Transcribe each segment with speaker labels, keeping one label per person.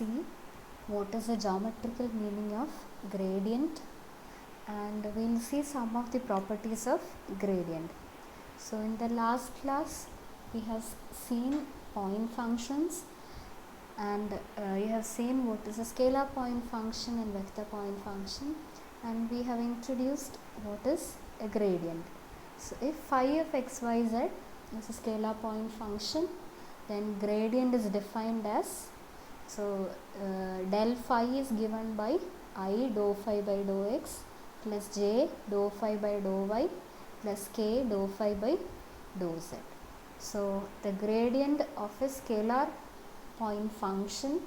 Speaker 1: see what is the geometrical meaning of gradient, and we will see some of the properties of gradient. So in the last class we have seen point functions, and you have seen what is a scalar point function and vector point function, and we have introduced what is a gradient. So if phi of xyz is a scalar point function, then gradient is defined as, so del phi is given by I dou phi by dou x plus j dou phi by dou y plus k dou phi by dou z. So the gradient of a scalar point function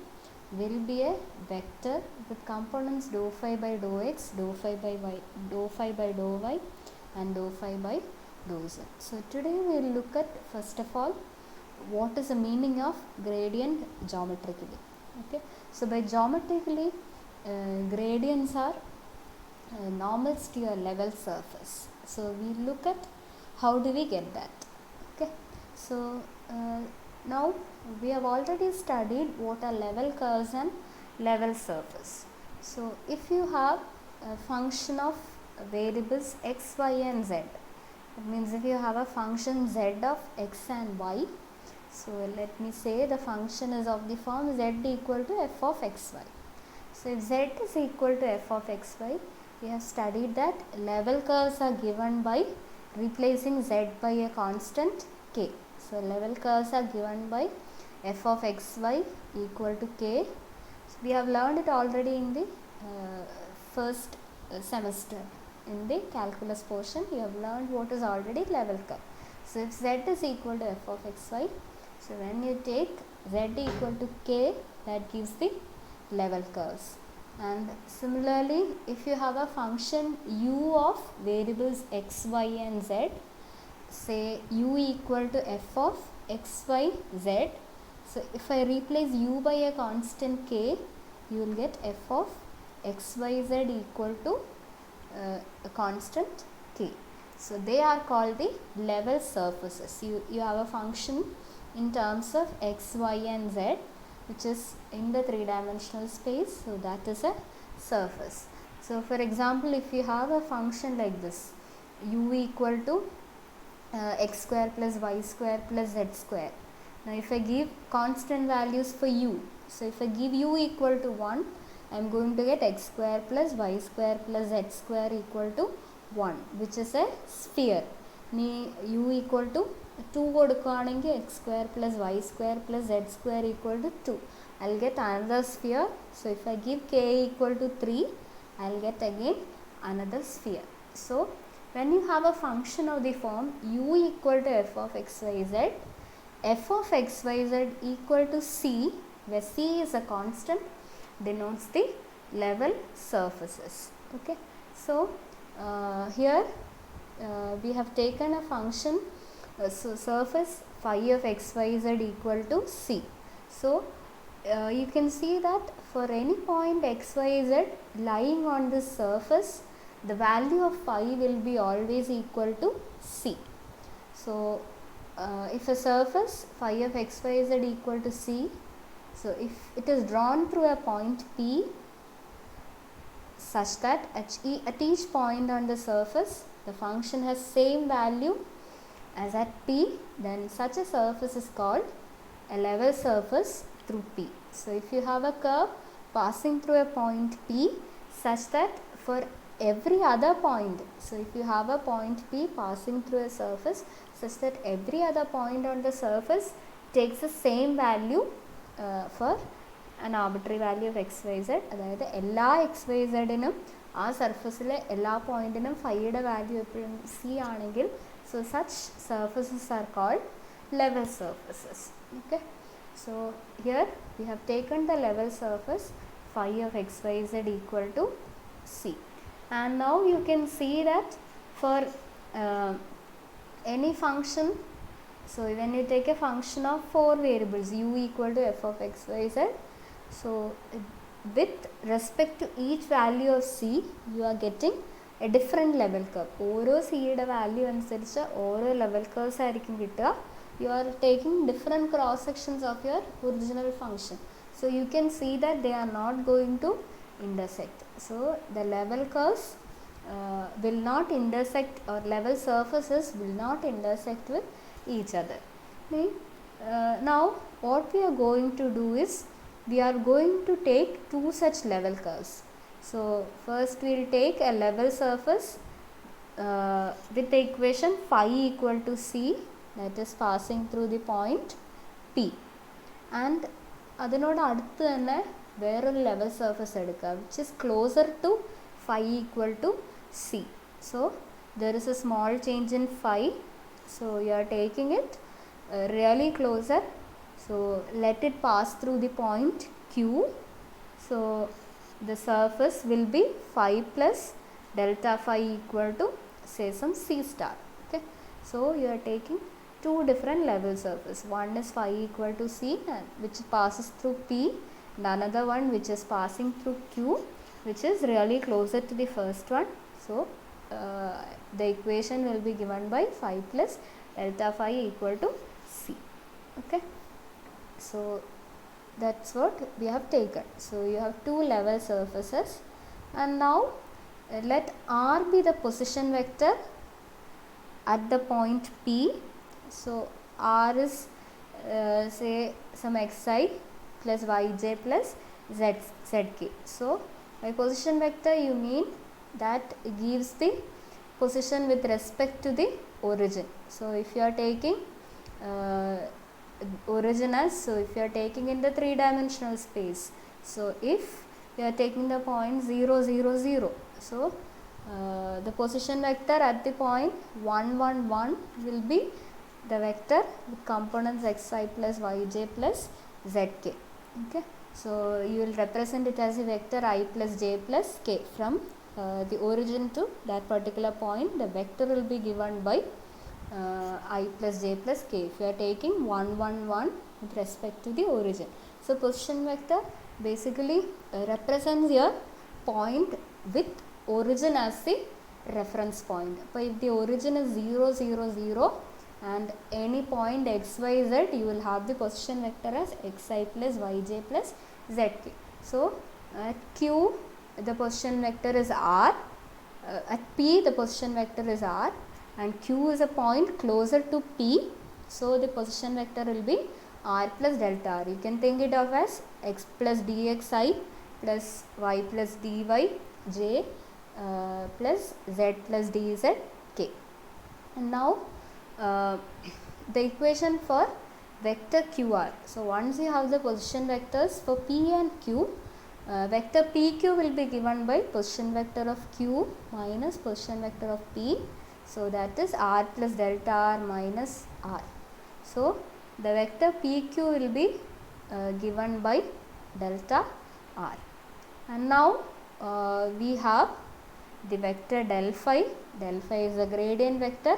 Speaker 1: will be a vector with components dou phi by dou x, dou phi by y, dou phi by dou y and dou phi by dou z. So today we will look at, first of all, what is the meaning of gradient geometrically. Okay, so by geometrically, gradients are normals to your level surface. So we look at how do we get that. Okay, so now we have already studied what are level curves and level surface. So if you have a function of variables x, y and z, it means if you have a function z of x and y, so let me say the function is of the form z equal to f of xy. So if z is equal to f of xy, we have studied that level curves are given by replacing z by a constant k. So level curves are given by f of xy equal to k. So we have learned it already in the first semester. In the calculus portion, you have learned what is already level curve. So if z is equal to f of xy, so when you take z equal to k, that gives the level curves. And similarly, if you have a function u of variables x, y and z, say u equal to f of x, y, z. So if I replace u by a constant k, you will get f of x, y, z equal to a constant k. So they are called the level surfaces. You have a function in terms of x, y and z, which is in the three-dimensional space, so that is a surface. So for example, if you have a function like this, u equal to x square plus y square plus z square. Now if I give constant values for u, so if I give u equal to 1, I am going to get x square plus y square plus z square equal to 1, which is a sphere. U equal to 2 കൊടുക്കുകയാണെങ്കിൽ x square plus y square plus z square equal to 2. I will get another sphere. So if I give k equal to 3, I will get again another sphere. So when you have a function of the form u equal to f of xyz, f of xyz equal to c, where c is a constant, denotes the level surfaces. Okay, so here we have taken a function, so surface phi of xyz equal to c. So you can see that for any point xyz lying on this surface, the value of phi will be always equal to c. So if a surface phi of xyz equal to c, so if it is drawn through a point P such that at each point on the surface the function has same value as at P, then such a surface is called a level surface through P. So if you have a curve passing through a point P such that for every other point, so if you have a point P passing through a surface such that every other point on the surface takes the same value for an arbitrary value of xyz, അതായത് എല്ലാ xyzനും ആ സർഫസിലെ എല്ലാ പോയിന്റിനും ഫൈയുടെ value എപ്പോഴും C ആണെങ്കിൽ, so such surfaces are called level surfaces. Okay, so here we have taken the level surface phi of xyz equal to c, and now you can see that for any function, so when you take a function of 4 variables u equal to f of xyz, so with respect to each value of c, you are getting a different level curve. ഓരോ സിയുടെ value അനുസരിച്ച് ഓരോ level curves ആയിരിക്കും കിട്ടുക. You are taking different cross sections of your original function. So you can see that they are not going to intersect. So the level curves will not intersect, or level surfaces will not intersect with each other. Okay. Now what we are going to do is, we are going to take two such level curves. So first we will take a level surface with the equation phi equal to c, that is passing through the point P, and അതിനോട് അടുത്ത് തന്നെ വേറൊരു level surface എടുക്കുക which is closer to phi equal to c. So there is a small change in phi, so you are taking it really closer. So let it pass through the point Q. So the surface will be phi plus delta phi equal to, say, some c star. Okay, so you are taking two different level surface. One is phi equal to c, which passes through P, and another one which is passing through Q, which is really closer to the first one. So the equation will be given by phi plus delta phi equal to c. Okay, so that's what we have taken. So you have two level surfaces, and now let r be the position vector at the point P. So r is say some xi plus yj plus zk. So by position vector you mean that it gives the position with respect to the origin. So if you are taking origin as, so if you are taking in the three-dimensional space, so if you are taking the point 0 0 0, so the position vector at the point 1 1 1 will be the vector with components xi plus yj plus zk. Okay, so you will represent it as a vector I plus j plus k. From the origin to that particular point, the vector will be given by I plus j plus k if you are taking 1 1 1 with respect to the origin. So position vector basically represents your point with origin as the reference point. But if the origin is 0 0 0 and any point x y z, you will have the position vector as xi plus yj plus zk. So at Q the position vector is r, at P the position vector is r, and Q is a point closer to P, so the position vector will be r plus delta r. You can think it of as x plus dxi plus y plus dy j plus z plus dz k. And now the equation for vector qr. So once you have the position vectors for P and Q, vector PQ will be given by position vector of Q minus position vector of P. So that is r plus delta r minus r. So the vector PQ will be given by delta r. And now we have the vector del phi. Del phi is a gradient vector.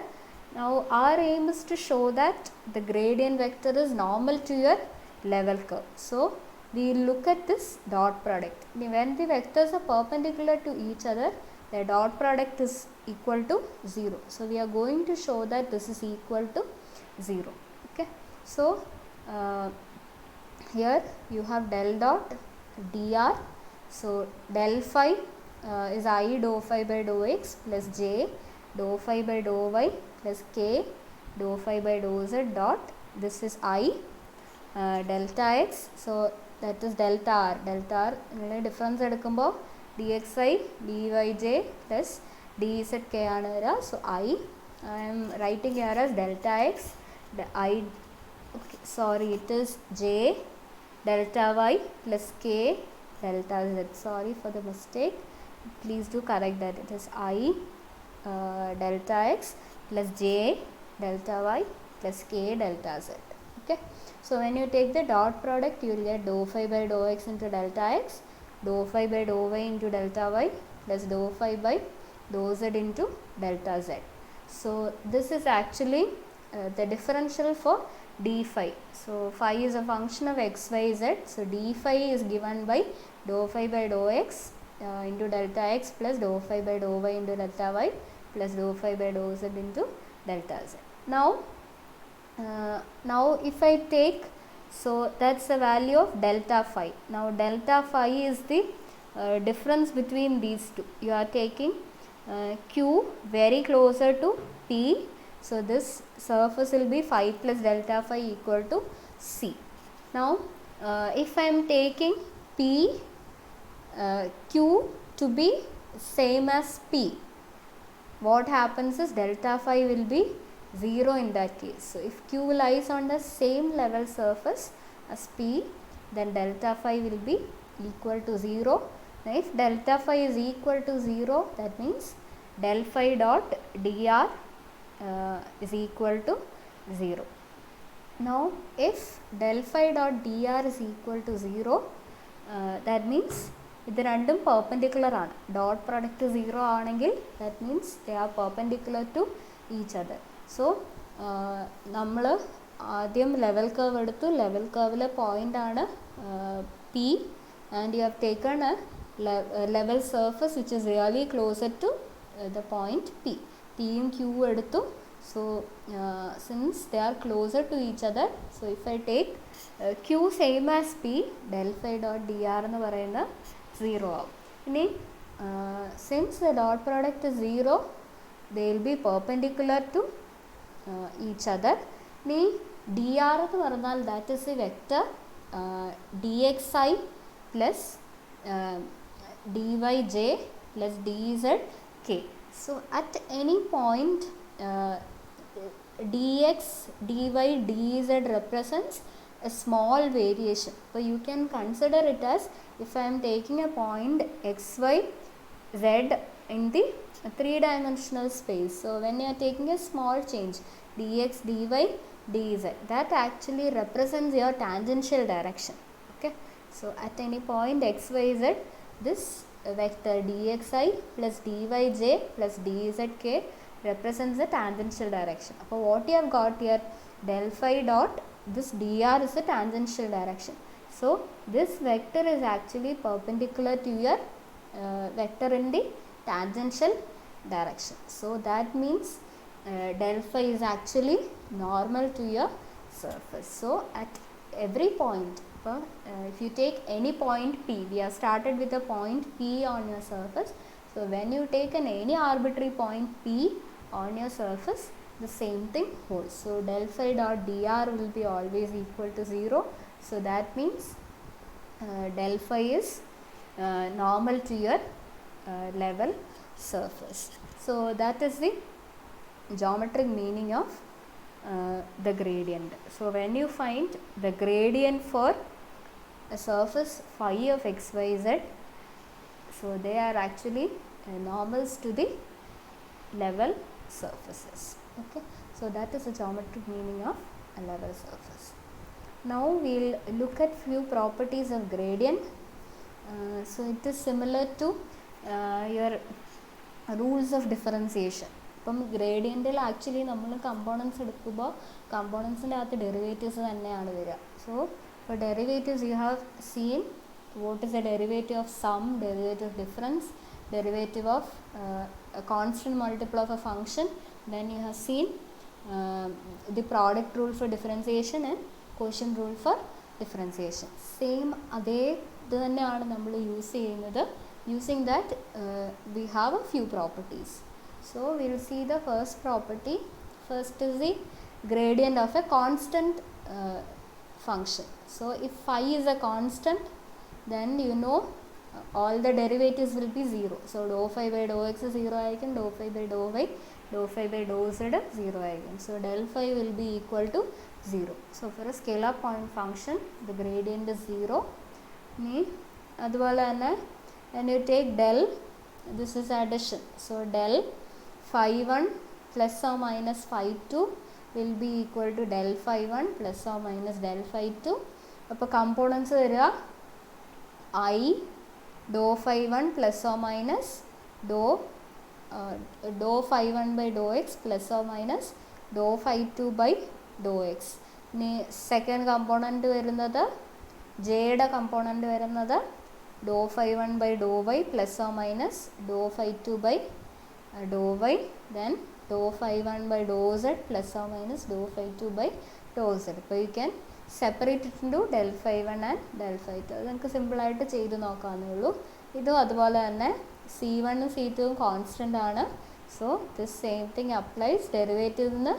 Speaker 1: Now our aim is to show that the gradient vector is normal to your level curve. So we look at this dot product. When the vectors are perpendicular to each other, the dot product is equal to 0. So we are going to show that this is equal to 0. Okay, so here you have del dot dr. So del phi is I dou phi by dou x plus j dou phi by dou y plus k dou phi by dou z dot, this is I delta x. So that is delta r. Delta r difference എടുക്കുമ്പോൾ dxi dyj plus dzk ആണ് വരിക. So I am writing here as delta x, it is j delta y plus k delta z. Sorry for the mistake, please do correct that. It is I delta x plus j delta y plus k delta z. Okay, so when you take the dot product, you will get dou phi by dou x into delta x, dou phi by dou y into delta y plus dou phi by dou z into delta z. So this is actually the differential for d phi. So phi is a function of x, y, z. So d phi is given by dou phi by dou x into delta x plus dou phi by dou y into delta y plus dou phi by dou z into delta z. Now if I take So that's the value of delta phi. Now delta phi is the difference between these two. You are taking Q very closer to P. So this surface will be phi plus delta phi equal to C. Now if I am taking P Q to be same as P, what happens is delta phi will be 0 in that case. So if Q lies on the same level surface as P, then delta phi will be equal to 0. Now if delta phi is equal to 0, that means del phi dot dr is equal to 0. Now if del phi dot dr is equal to 0, that means ഇത് രണ്ടും perpendicular ആണ്. Dot product 0 ആണെങ്കിൽ that means they are perpendicular to each other. So നമ്മൾ ആദ്യം level curve എടുത്തു. Level കർവിലെ point ആണ് P and you have taken a level surface which is really closer to the point P. പിയും Q എടുത്തു. So since they are closer to each other, so if I take Q same as P, del phi dot dr എന്ന് പറയുന്ന 0 ആവും. ഇനി since the dot product is 0, they will be perpendicular to each other. ഇനി dr എന്ന് പറഞ്ഞാൽ that is the vector dxi plus dyj plus dzk. So at any point dx, dy, dz represents a small variation. So you can consider it as if I am taking a point xy z in the three-dimensional space. So when you are taking a small change dx, dy, dz, that actually represents your tangential direction. Okay, so at any point xyz, this vector dxi plus dyj plus dzk represents the tangential direction. So what you have got here, del phi dot this dr is a tangential direction. So this vector is actually perpendicular to your vector in the tangential direction. So that means del phi is actually normal to your surface. So at every point, if you take any point P, we have started with a point P on your surface. So when you take any arbitrary point P on your surface, the same thing holds. So del phi dot dr will be always equal to 0. So that means del phi is normal to your level surface. So that is the geometric meaning of the gradient. So when you find the gradient for a surface phi of xyz, so they are actually normals to the level surfaces. Okay, so that is the geometric meaning of a level surface. Now we will look at few properties of gradient. So it is similar to your rules of differentiation. ഇപ്പം ഗ്രേഡിയൻറ്റിൽ actually നമ്മൾ components എടുക്കുമ്പോൾ കമ്പോണൻസിൻ്റെ അകത്ത് derivatives തന്നെയാണ് വരിക. So for derivatives you have seen what is the derivative of sum, derivative of difference, derivative of a constant multiple of a function. Then you have seen the product rule for differentiation and quotient rule for differentiation. Same അതേ ഇത് തന്നെയാണ് നമ്മൾ use ചെയ്യുന്നത്. Using that we have a few properties. So we will see the first property. First is the gradient of a constant function. So if phi is a constant, then you know all the derivatives will be 0. So dou phi by dou x 0 ആയിരിക്കും, dou phi by dou y, dou phi by dou z 0 ആയിരിക്കും. So del phi will be equal to 0. So for a scalar point function, the gradient is 0. അതുപോലെ തന്നെ when you take del, this is addition. So del phi 1 plus or minus phi 2 will be equal to del phi 1 plus or minus del phi 2. അപ്പോൾ components വരിക I dou phi 1 plus or minus dou phi 1 by dou x plus or minus dou phi 2 by dou x. ഇനി second component വരുന്നത് ജെയുടെ component വരുന്നത് dou phi 1 by dou y plus or minus dou phi 2 by dou y, then dou phi 1 by dou z plus or minus dou phi 2 by dou z. So you can separate it into del phi 1 and del phi 2. അത് നമുക്ക് സിമ്പിളായിട്ട് ചെയ്ത് നോക്കാവുന്നേ ഉള്ളൂ. ഇതും അതുപോലെ തന്നെ C1 C2 constant ആണ്. So this same thing applies. ഡെറിവേറ്റീവിൽ നിന്ന്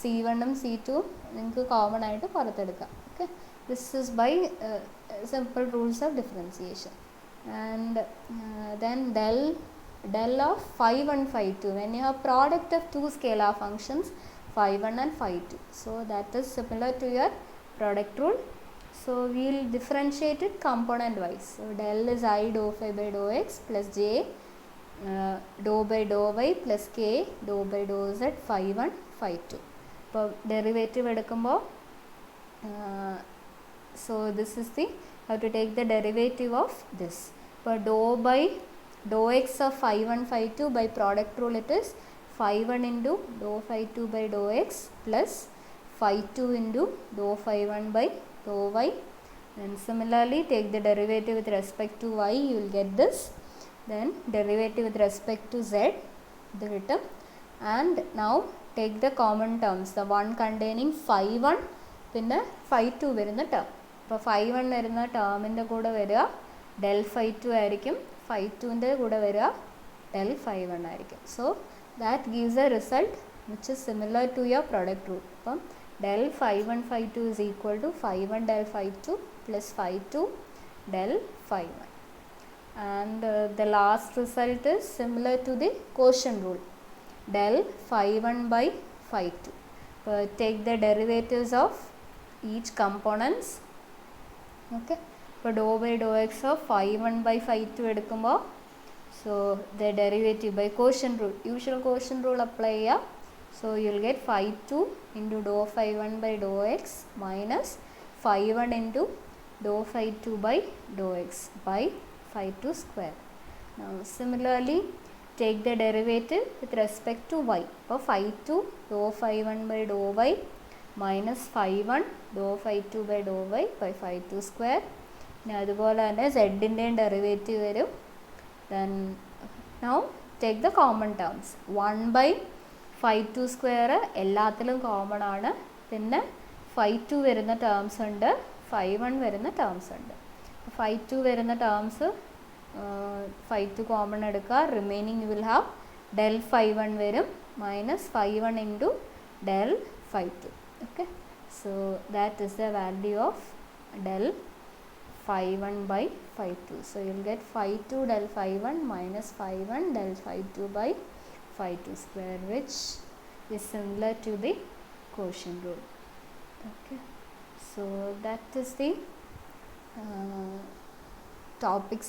Speaker 1: C1 C2 നിങ്ങൾക്ക് കോമൺ ആയിട്ട് പുറത്തെടുക്കാം. Okay, this is by simple rules of differentiation. And then del of phi 1 phi 2 when you have product of two scalar functions phi 1 and phi 2. So that is similar to your product rule. So we will differentiate it component wise. So del is I dou phi by dou x plus j dou by dou y plus k dou by dou z phi 1 phi 2. ഇപ്പോൾ derivative എടുക്കുമ്പോൾ so this is the how to take the derivative of this. For dou x of phi 1 phi 2 by product rule it is phi 1 into dou phi 2 by dou x plus phi 2 into dou phi 1 by dou y. And similarly take the derivative with respect to y, you will get this. Then derivative with respect to z, the term. And now take the common terms, the one containing phi 1 പിന്നെ phi 2 വരുന്ന term. അപ്പോൾ phi 1 വരുന്ന ടേമിൻ്റെ കൂടെ വരിക del phi 2 ആയിരിക്കും, phi 2ൻ്റെ കൂടെ വരിക del phi 1 ആയിരിക്കും. So that gives a result which is similar to your product rule. അപ്പം del phi 1 phi 2 is equal to phi 1 del phi 2 plus phi 2 del phi 1. And the last result is similar to the quotient rule, del phi 1 by phi 2. Take the derivatives of each components. Okay, ഇപ്പോൾ dou by dou x of phi 1 by phi 2 എടുക്കുമ്പോൾ so the derivative by quotient rule, usual quotient rule apply ചെയ്യുക. So you will get phi 2 into dou phi 1 by dou x minus phi 1 into dou phi 2 by dou x by phi 2 square. Now similarly take the derivative with respect to y. അപ്പോൾ phi 2 dou phi 1 by dou y minus phi 1 dou phi 2 by dou y by phi 2 square. ഇനി അതുപോലെ തന്നെ z-ൻ്റെയും derivative വരും. Then now take the common terms. 1 by phi 2 square എല്ലാത്തിലും common ആണ്. പിന്നെ phi 2 വരുന്ന terms ഉണ്ട്, phi 1 വരുന്ന ടേംസ് ഉണ്ട്. phi 2 വരുന്ന ടേംസ് phi 2 കോമൺ എടുക്കുക, remaining you will have del phi 1 വരും minus phi 1 into del phi 2. Okay, so that is the value of del phi 1 by phi 2. So you will get phi 2 del phi 1 minus phi 1 del phi 2 by phi 2 square, which is similar to the quotient rule. Okay, so that is the topics